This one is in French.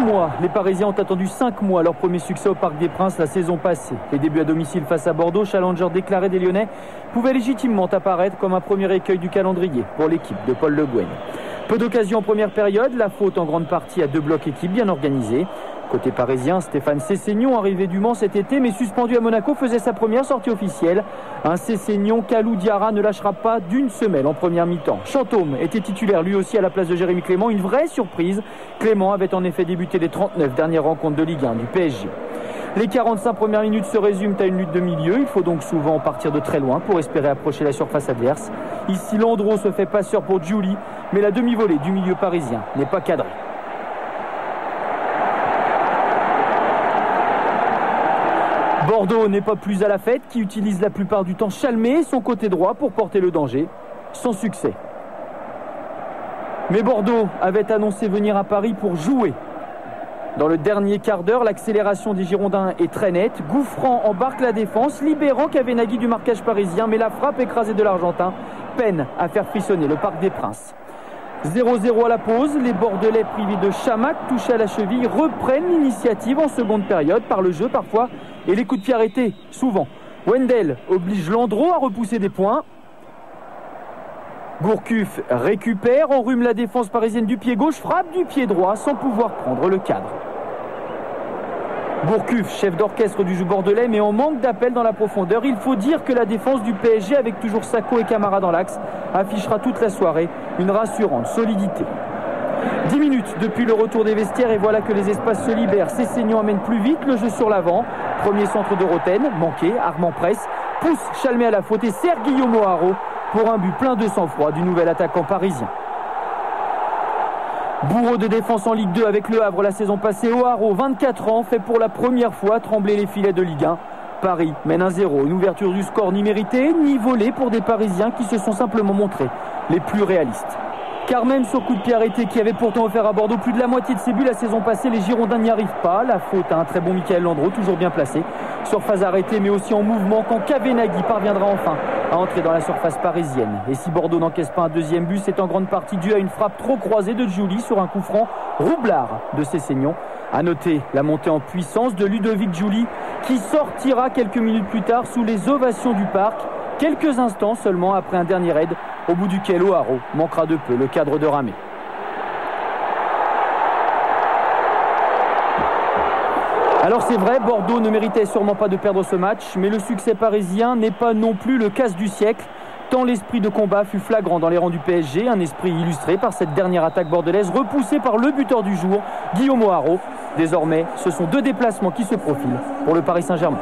mois. Les Parisiens ont attendu 5 mois leur premier succès au Parc des Princes la saison passée. Les débuts à domicile face à Bordeaux, challenger déclaré des Lyonnais, pouvaient légitimement apparaître comme un premier écueil du calendrier pour l'équipe de Paul Le Guen. Peu d'occasions en première période, la faute en grande partie à 2 blocs équipes bien organisés. Côté parisien, Stéphane Sessegnon, arrivé du Mans cet été mais suspendu à Monaco, faisait sa première sortie officielle. Un Sessegnon qu'Alou Diarra ne lâchera pas d'une semelle en première mi-temps. Chantôme était titulaire lui aussi à la place de Jérémy Clément, une vraie surprise. Clément avait en effet débuté les 39 dernières rencontres de Ligue 1 du PSG. Les 45 premières minutes se résument à une lutte de milieu. Il faut donc souvent partir de très loin pour espérer approcher la surface adverse. Ici, Landreau se fait passeur pour Giuli, mais la demi-volée du milieu parisien n'est pas cadrée. Bordeaux n'est pas plus à la fête, qui utilise la plupart du temps Chalmé, son côté droit, pour porter le danger. Sans succès. Mais Bordeaux avait annoncé venir à Paris pour jouer. Dans le dernier quart d'heure, l'accélération des Girondins est très nette. Gouffran embarque la défense, libérant Kavenaghi du marquage parisien, mais la frappe écrasée de l'Argentin peine à faire frissonner le Parc des Princes. 0-0 à la pause, les Bordelais privés de Chamac, touchés à la cheville, reprennent l'initiative en seconde période par le jeu parfois et les coups de pied arrêtés, souvent. Wendel oblige Landreau à repousser des points. Gourcuff récupère, enrhume la défense parisienne du pied gauche, frappe du pied droit sans pouvoir prendre le cadre. Gourcuff, chef d'orchestre du jeu bordelais, mais en manque d'appel dans la profondeur. Il faut dire que la défense du PSG, avec toujours Sakho et Camara dans l'axe, affichera toute la soirée une rassurante solidité. 10 minutes depuis le retour des vestiaires et voilà que les espaces se libèrent. Sessegnon amène plus vite le jeu sur l'avant. Premier centre de Roten, manqué, Armand presse, pousse Chalmé à la faute et sert Guillaume O'Haraud pour un but plein de sang-froid du nouvel attaquant parisien. Bourreau de défense en Ligue 2 avec Le Havre la saison passée, O'Haraud, 24 ans, fait pour la première fois trembler les filets de Ligue 1. Paris mène 1-0, une ouverture du score ni méritée, ni volée pour des Parisiens qui se sont simplement montrés les plus réalistes. Car même sur coup de pied arrêté qui avait pourtant offert à Bordeaux plus de la moitié de ses buts la saison passée, les Girondins n'y arrivent pas. La faute à un très bon Michael Landreau, toujours bien placé. Surface arrêtée mais aussi en mouvement quand Kavenaghi parviendra enfin à entrer dans la surface parisienne. Et si Bordeaux n'encaisse pas un deuxième but, c'est en grande partie dû à une frappe trop croisée de Giuli sur un coup franc roublard de Sessegnon. A noter la montée en puissance de Ludovic Giuli qui sortira quelques minutes plus tard sous les ovations du parc. Quelques instants seulement après un dernier raid au bout duquel O'Haraud manquera de peu le cadre de Ramé. Alors c'est vrai, Bordeaux ne méritait sûrement pas de perdre ce match, mais le succès parisien n'est pas non plus le casse du siècle, tant l'esprit de combat fut flagrant dans les rangs du PSG, un esprit illustré par cette dernière attaque bordelaise repoussée par le buteur du jour, Guillaume O'Haraud. Désormais, ce sont 2 déplacements qui se profilent pour le Paris Saint-Germain.